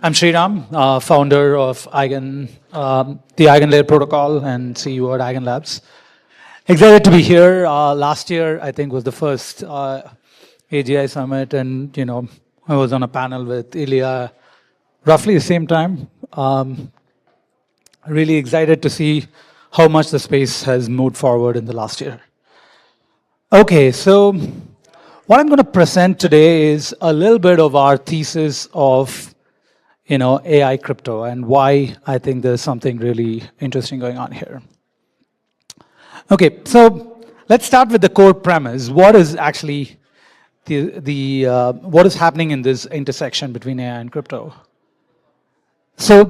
I'm Sreeram, founder of the EigenLayer protocol and CEO at EigenLabs. Excited to be here. Last year, I think, was the first AGI Summit, and I was on a panel with Ilya roughly the same time. Really excited to see how much the space has moved forward in the last year. Okay, so what I'm going to present today is a little bit of our thesis of AI crypto and why I think there's something really interesting going on here. Okay, so let's start with the core premise. What is actually what is happening in this intersection between AI and crypto? So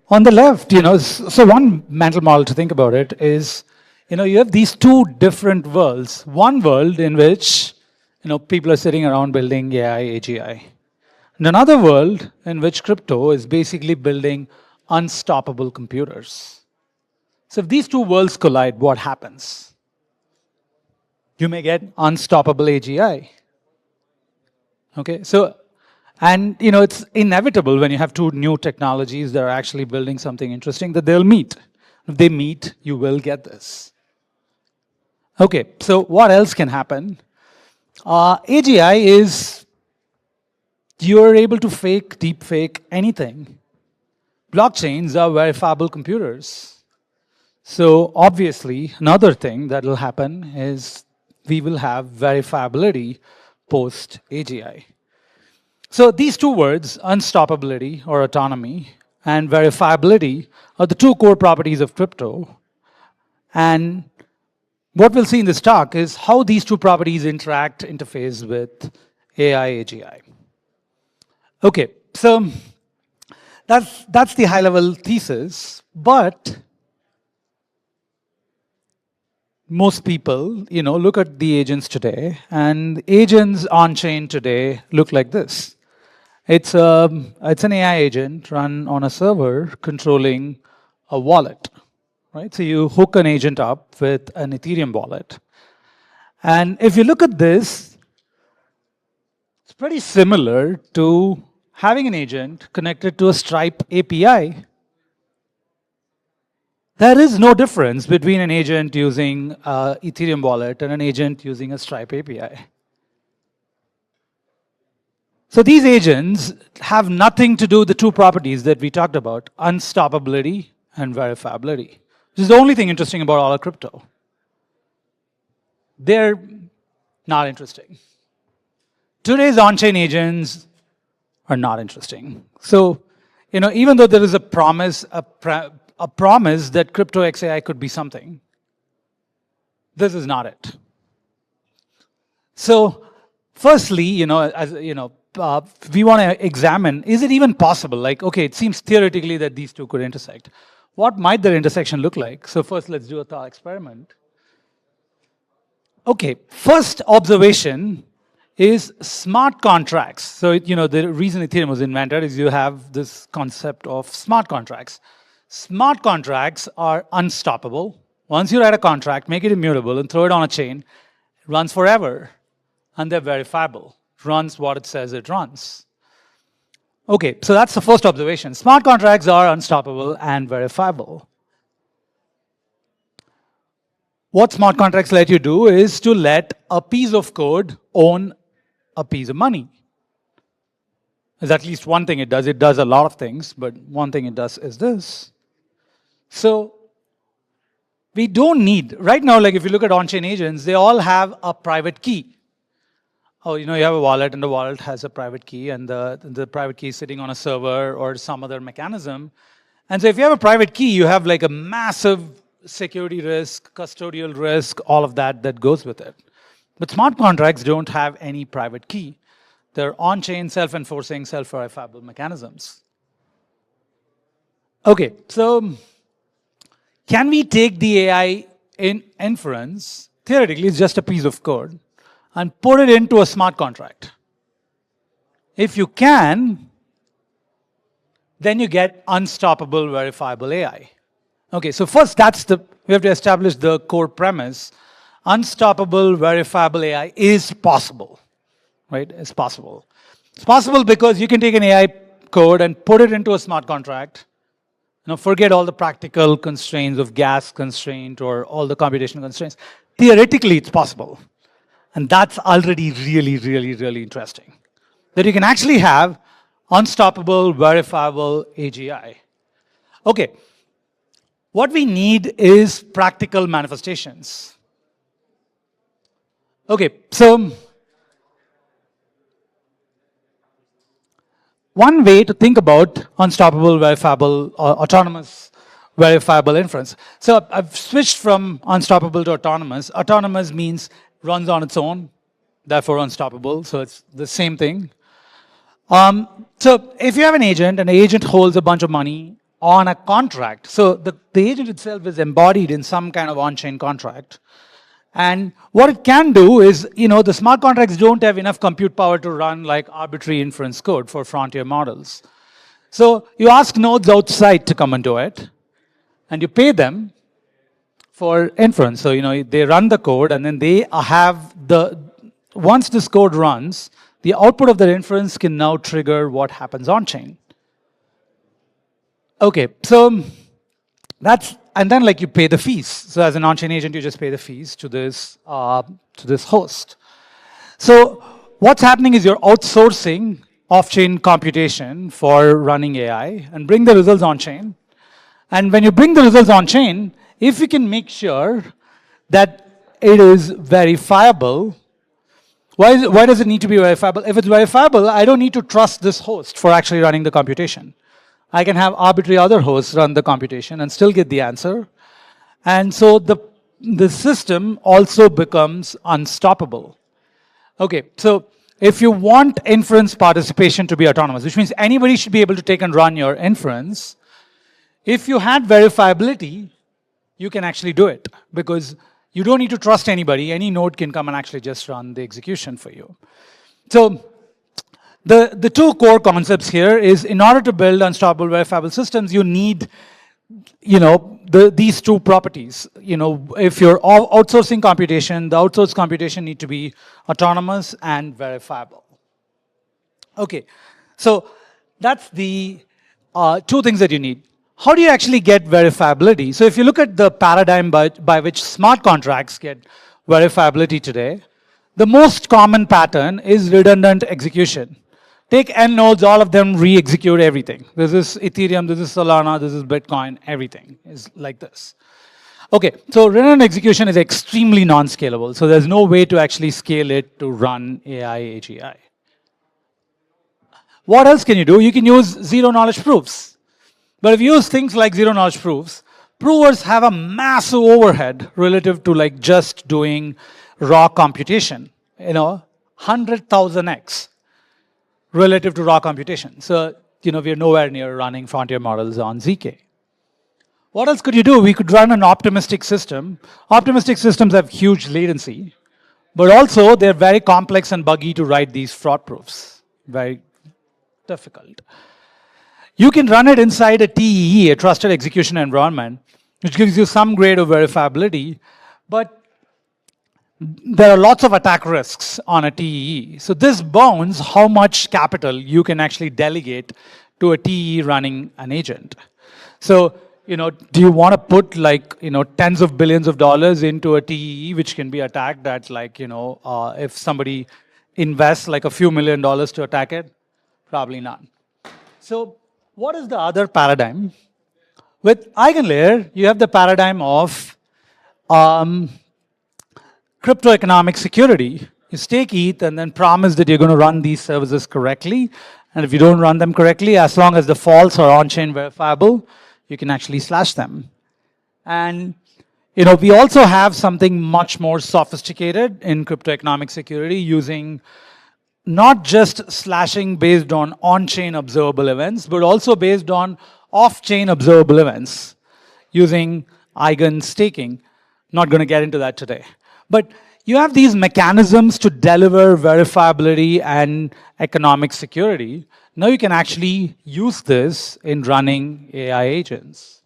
on the left, so one mental model to think about it is, you have these two different worlds. One world in which, people are sitting around building AI, AGI. And another world in which crypto is basically building unstoppable computers. So if these two worlds collide, what happens? You may get unstoppable AGI. Okay, so, and it's inevitable when you have two new technologies that are actually building something interesting that they'll meet. If they meet, you will get this. Okay, so what else can happen? AGI is you're able to deep fake anything. Blockchains are verifiable computers. So obviously, another thing that will happen is we will have verifiability post AGI. So these two words, unstoppability or autonomy and verifiability, are the two core properties of crypto. And what we'll see in this talk is how these two properties interface with AI, AGI. Okay, so that's the high-level thesis, but most people, look at the agents today, and agents on-chain today look like this. It's an AI agent run on a server controlling a wallet, right? So you hook an agent up with an Ethereum wallet. And if you look at this, it's pretty similar to having an agent connected to a Stripe API. There is no difference between an agent using an Ethereum wallet and an agent using a Stripe API. So these agents have nothing to do with the two properties that we talked about, unstoppability and verifiability. This is the only thing interesting about all of crypto. They're not interesting. Today's on-chain agents are not interesting. So, even though there is a promise that crypto XAI could be something, this is not it. So, firstly, we want to examine, is it even possible? Like, okay, it seems theoretically that these two could intersect. What might their intersection look like? So first, let's do a thought experiment. Okay, first observation is smart contracts. So, the reason Ethereum was invented is you have this concept of smart contracts. Smart contracts are unstoppable. Once you write a contract, make it immutable and throw it on a chain, it runs forever. And they're verifiable. It runs what it says it runs. Okay, so that's the first observation. Smart contracts are unstoppable and verifiable. What smart contracts let you do is to let a piece of code own a piece of money. There's at least one thing it does. It does a lot of things, but one thing it does is this. So we don't need, right now, like if you look at on-chain agents, they all have a private key. Oh, you have a wallet, and the wallet has a private key, and the private key is sitting on a server or some other mechanism. And so if you have a private key, you have like a massive security risk, custodial risk, all of that goes with it. But smart contracts don't have any private key. They're on-chain, self-enforcing, self-verifiable mechanisms. Okay, so can we take the AI inference, theoretically it's just a piece of code, and put it into a smart contract? If you can, then you get unstoppable, verifiable AI. Okay, so first we have to establish the core premise. Unstoppable, verifiable AI is possible, right? It's possible. It's possible because you can take an AI code and put it into a smart contract, forget all the practical constraints of gas constraint or all the computational constraints. Theoretically, it's possible. And that's already really, really, really interesting. That you can actually have unstoppable, verifiable AGI. Okay, what we need is practical manifestations. Okay, so one way to think about unstoppable, verifiable, or autonomous, verifiable inference. So I've switched from unstoppable to autonomous. Autonomous means runs on its own, therefore unstoppable. So it's the same thing. So if you have an agent and the agent holds a bunch of money on a contract, so the agent itself is embodied in some kind of on-chain contract. And what it can do is, the smart contracts don't have enough compute power to run like arbitrary inference code for frontier models. So you ask nodes outside to come into it, and you pay them for inference. So, they run the code, and then they have once this code runs, the output of the inference can now trigger what happens on-chain. Okay, so and then you pay the fees. So as an on-chain agent, you just pay the fees to this host. So what's happening is you're outsourcing off-chain computation for running AI and bring the results on-chain. And when you bring the results on-chain, if you can make sure that it is verifiable, why does it need to be verifiable? If it's verifiable, I don't need to trust this host for actually running the computation. I can have arbitrary other hosts run the computation and still get the answer. And so the system also becomes unstoppable. Okay, so if you want inference participation to be autonomous, which means anybody should be able to take and run your inference, if you had verifiability, you can actually do it because you don't need to trust anybody. Any node can come and actually just run the execution for you. So the two core concepts here is in order to build unstoppable verifiable systems, you need these two properties. If you're outsourcing computation, the outsourced computation need to be autonomous and verifiable. Okay, so that's the two things that you need. How do you actually get verifiability? So if you look at the paradigm by which smart contracts get verifiability today, the most common pattern is redundant execution. Take n nodes, all of them re-execute everything. This is Ethereum, this is Solana, this is Bitcoin, everything is like this. Okay, so redundant execution is extremely non-scalable, so there's no way to actually scale it to run AI AGI. What else can you do? You can use zero-knowledge proofs. But if you use things like zero-knowledge proofs, provers have a massive overhead relative to just doing raw computation, 100,000x relative to raw computation. So, we're nowhere near running frontier models on ZK. What else could you do? We could run an optimistic system. Optimistic systems have huge latency, but also they're very complex and buggy to write these fraud proofs. Very difficult. You can run it inside a TEE, a trusted execution environment, which gives you some grade of verifiability, but there are lots of attack risks on a TEE. So this bounds how much capital you can actually delegate to a TEE running an agent. So, do you want to put tens of billions of dollars into a TEE which can be attacked at if somebody invests a few $1 million to attack it? Probably not. So what is the other paradigm? With EigenLayer, you have the paradigm of crypto economic security. You stake ETH and then promise that you're going to run these services correctly. And if you don't run them correctly, as long as the faults are on-chain verifiable, you can actually slash them. And we also have something much more sophisticated in crypto economic security using not just slashing based on on-chain observable events, but also based on off-chain observable events using eigen staking. Not going to get into that today. But you have these mechanisms to deliver verifiability and economic security. Now you can actually use this in running AI agents.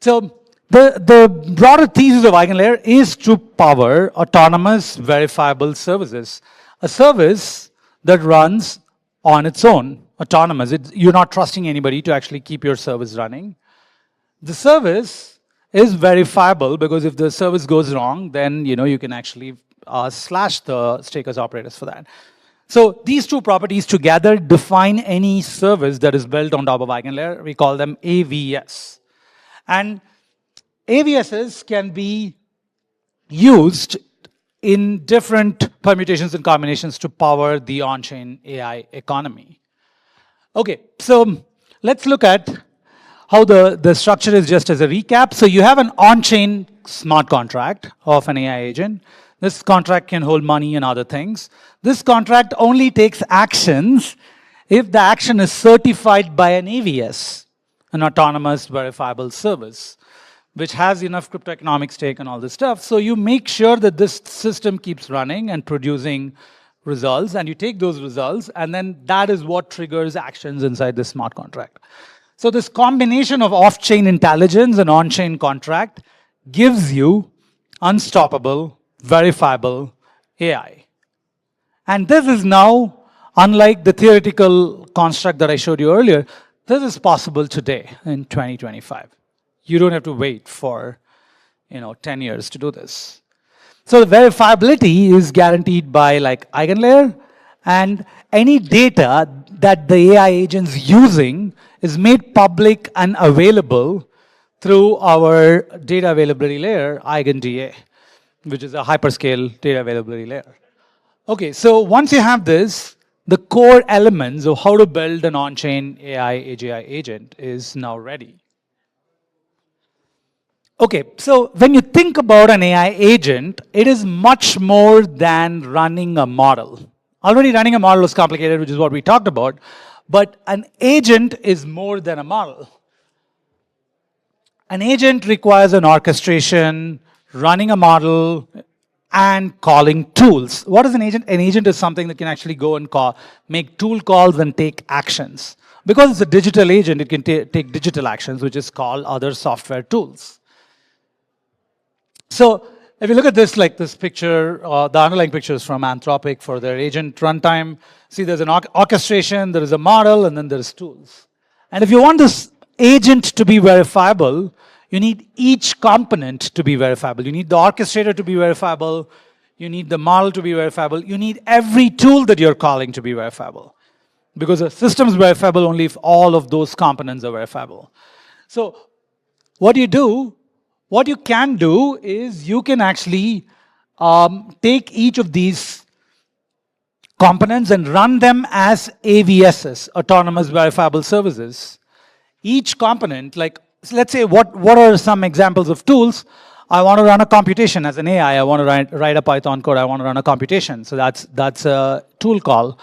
So the broader thesis of EigenLayer is to power autonomous verifiable services. A service that runs on its own. autonomous. You're not trusting anybody to actually keep your service running. The service is verifiable because if the service goes wrong, then you can actually slash the Staker's operators for that. So these two properties together define any service that is built on top of EigenLayer. We call them AVS. And AVSs can be used in different permutations and combinations to power the on-chain AI economy. Okay, so let's look at how the structure is just as a recap. So you have an on-chain smart contract of an AI agent. This contract can hold money and other things. This contract only takes actions if the action is certified by an AVS, an autonomous verifiable service, which has enough crypto economic stake and all this stuff. So you make sure that this system keeps running and producing results, and you take those results, and then that is what triggers actions inside the smart contract. So this combination of off-chain intelligence and on-chain contract gives you unstoppable, verifiable AI. And this is now, unlike the theoretical construct that I showed you earlier, this is possible today in 2025. You don't have to wait for 10 years to do this. So the verifiability is guaranteed by like EigenLayer, and any data that the AI agent's using is made public and available through our data availability layer, EigenDA, which is a hyperscale data availability layer. Okay, so once you have this, the core elements of how to build an on-chain AI AGI agent is now ready. Okay, so when you think about an AI agent, it is much more than running a model. Already running a model is complicated, which is what we talked about, but an agent is more than a model. An agent requires an orchestration, running a model, and calling tools. What is an agent? An agent is something that can actually go and make tool calls and take actions. Because it's a digital agent, it can take digital actions, which is called other software tools. So if you look at this, like this picture, the underlying picture is from Anthropic for their agent runtime. See, there's an orchestration, there is a model, and then there's tools. And if you want this agent to be verifiable, you need each component to be verifiable. You need the orchestrator to be verifiable. You need the model to be verifiable. You need every tool that you're calling to be verifiable. Because a system is verifiable only if all of those components are verifiable. So what you can do is you can actually take each of these components and run them as AVSs, autonomous verifiable services. Each component, like let's say what are some examples of tools? I want to run a computation as an AI. I want to write a Python code. I want to run a computation. So that's a tool call.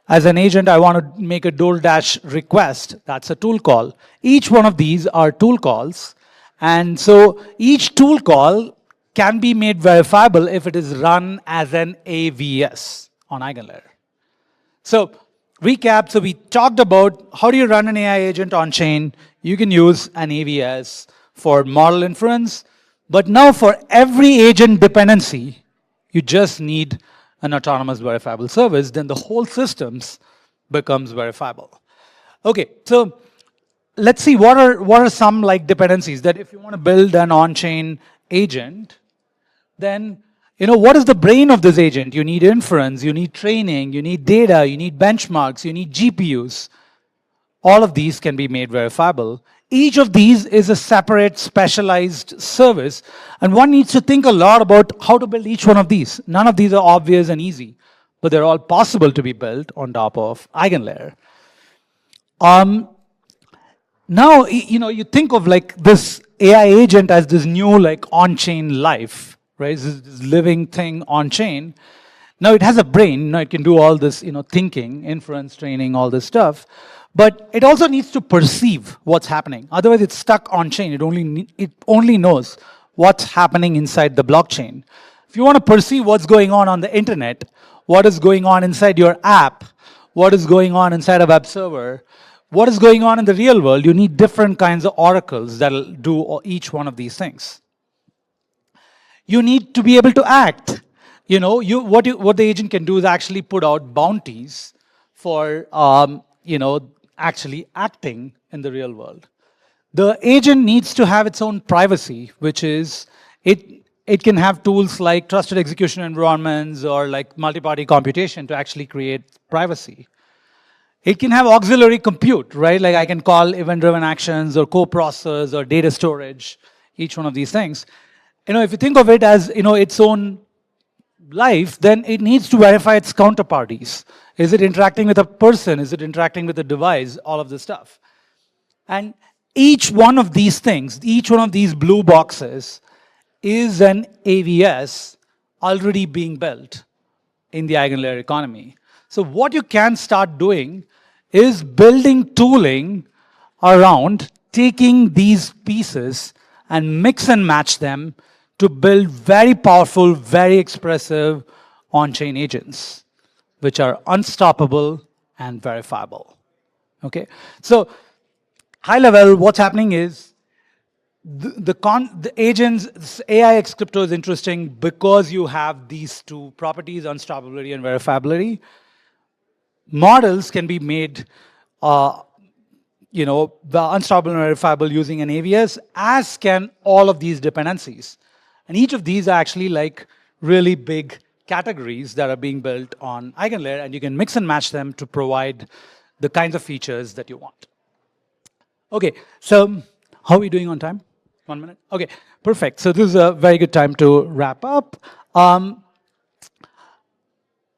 As an agent, I want to make a DoorDash request. That's a tool call. Each one of these are tool calls. And so each tool call can be made verifiable if it is run as an AVS on EigenLayer. So recap, so we talked about how do you run an AI agent on chain. You can use an AVS for model inference, but now for every agent dependency, you just need an autonomous verifiable service, then the whole systems becomes verifiable. Okay, so let's see what are some like dependencies that if you want to build an on-chain agent, then what is the brain of this agent? You need inference, you need training, you need data, you need benchmarks, you need GPUs. All of these can be made verifiable. Each of these is a separate specialized service, and one needs to think a lot about how to build each one of these. None of these are obvious and easy, but they're all possible to be built on top of EigenLayer. Now, you think of like this AI agent as this new like on-chain life, right? This living thing on-chain. Now it has a brain, it can do all this, thinking, inference, training, all this stuff. But it also needs to perceive what's happening. Otherwise, it's stuck on-chain. It only knows what's happening inside the blockchain. If you want to perceive what's going on the internet, what is going on inside your app, what is going on inside a web server, what is going on in the real world, you need different kinds of oracles that'll do each one of these things. You need to be able to act. What the agent can do is actually put out bounties for actually acting in the real world. The agent needs to have its own privacy, which is it can have tools like trusted execution environments or like multi-party computation to actually create privacy. It can have auxiliary compute, right? Like I can call event-driven actions or co-processors or data storage, each one of these things. If you think of it as, its own life, then it needs to verify its counterparties. Is it interacting with a person? Is it interacting with a device? All of this stuff. And each one of these things, each one of these blue boxes is an AVS already being built in the EigenLayer economy. So what you can start doing is building tooling around taking these pieces and mix and match them to build very powerful, very expressive on-chain agents, which are unstoppable and verifiable. Okay, so high level, what's happening is the agents, AI X crypto is interesting because you have these two properties, unstoppability and verifiability. Models can be made, the unstoppable and verifiable using an AVS, as can all of these dependencies. And each of these are actually like really big categories that are being built on EigenLayer, and you can mix and match them to provide the kinds of features that you want. Okay, so how are we doing on time? 1 minute? Okay, perfect. So this is a very good time to wrap up.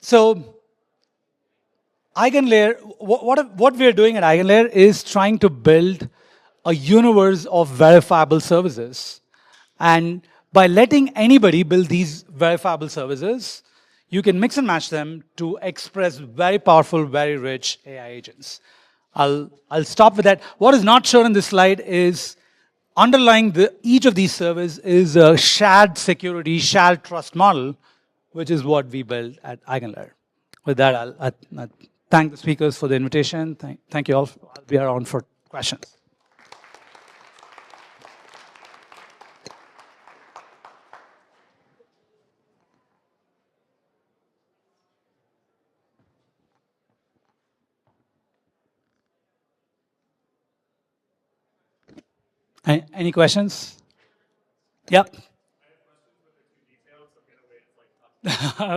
So EigenLayer, what we're doing at EigenLayer is trying to build a universe of verifiable services. And by letting anybody build these verifiable services, you can mix and match them to express very powerful, very rich AI agents. I'll stop with that. What is not shown in this slide is underlying each of these servers is a shared security, shared trust model, which is what we build at EigenLayer. With that, I'll thank the speakers for the invitation. Thank you all. I'll be around for questions. Any questions? Yep.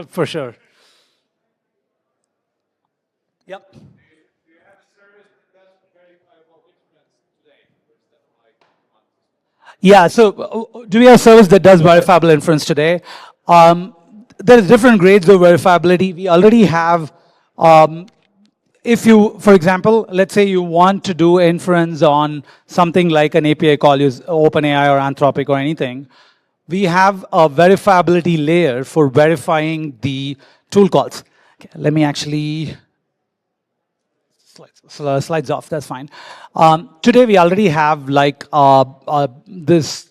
For sure. Yep. Yeah, so do we have a service that does verifiable inference today? There's different grades of verifiability. We already have, if you, for example, let's say you want to do inference on something like an API call, use OpenAI or Anthropic or anything, we have a verifiability layer for verifying the tool calls. Okay, let me actually, slides off, that's fine. Today we already have like this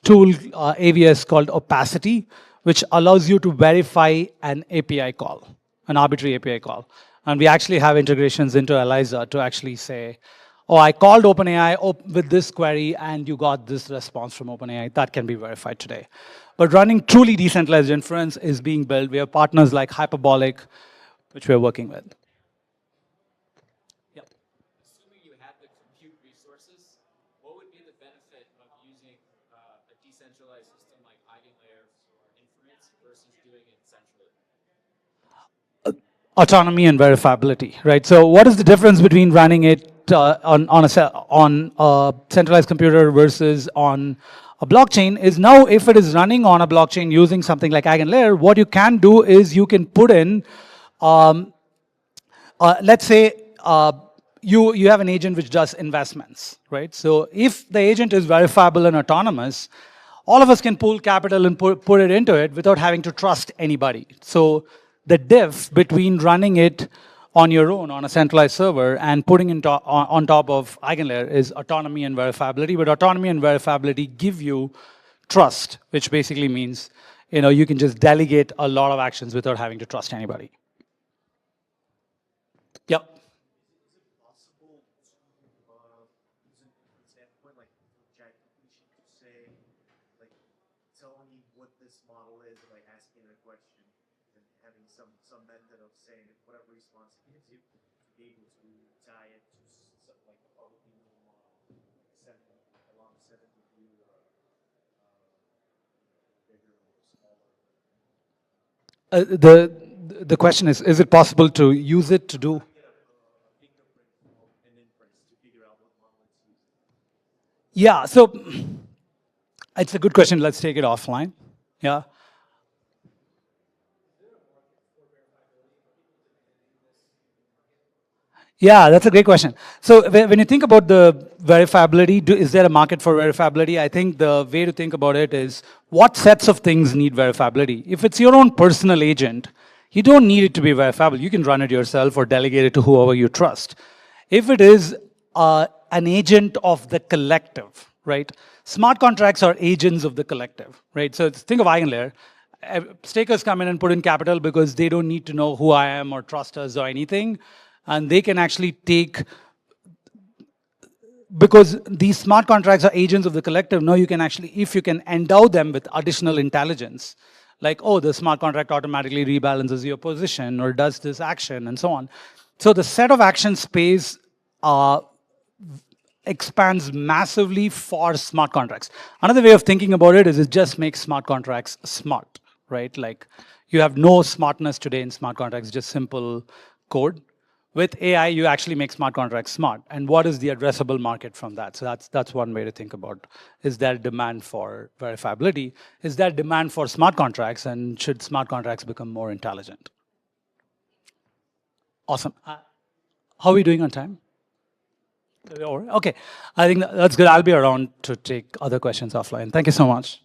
tool AVS called Opacity, which allows you to verify an API call, an arbitrary API call. And we actually have integrations into ELIZA to actually say, oh, I called OpenAI with this query and you got this response from OpenAI. That can be verified today. But running truly decentralized inference is being built. We have partners like Hyperbolic, which we're working with. Yep. Assuming you had the compute resources, what would be the benefit of using a decentralized system like EigenLayer for inference versus doing it centrally? Autonomy and verifiability, right? So what is the difference between running it on a centralized computer versus on a blockchain is now if it is running on a blockchain using something like EigenLayer, what you can do is you can put in, let's say you have an agent which does investments, right? So if the agent is verifiable and autonomous, all of us can pool capital and put it into it without having to trust anybody. So the diff between running it on your own on a centralized server and putting it on top of EigenLayer is autonomy and verifiability. But autonomy and verifiability give you trust, which basically means you can just delegate a lot of actions without having to trust anybody. Yep. Tell me what this model is by asking a question and having some method of saying whatever response it gives you. able to tie it to something like a publicly known model, like 70, along 70 view bigger or smaller. The question is it possible to use it to do? Get a fingerprint and inference to figure out what model it's using. Yeah, so it's a good question. Let's take it offline. Yeah. Yeah, that's a great question. So when you think about the verifiability, is there a market for verifiability? I think the way to think about it is what sets of things need verifiability. If it's your own personal agent, you don't need it to be verifiable. You can run it yourself or delegate it to whoever you trust. If it is an agent of the collective, right? Smart contracts are agents of the collective, right? So think of EigenLayer. Stakers come in and put in capital because they don't need to know who I am or trust us or anything. And they can actually take, because these smart contracts are agents of the collective, now you can actually, if you can endow them with additional intelligence, like, oh, the smart contract automatically rebalances your position or does this action and so on. So the set of action space expands massively for smart contracts. Another way of thinking about it is it just makes smart contracts smart, right? Like you have no smartness today in smart contracts, just simple code. With AI, you actually make smart contracts smart. And what is the addressable market from that? So that's one way to think about, is there demand for verifiability? Is there demand for smart contracts? And should smart contracts become more intelligent? Awesome. How are we doing on time? Okay, I think that's good. I'll be around to take other questions offline. Thank you so much.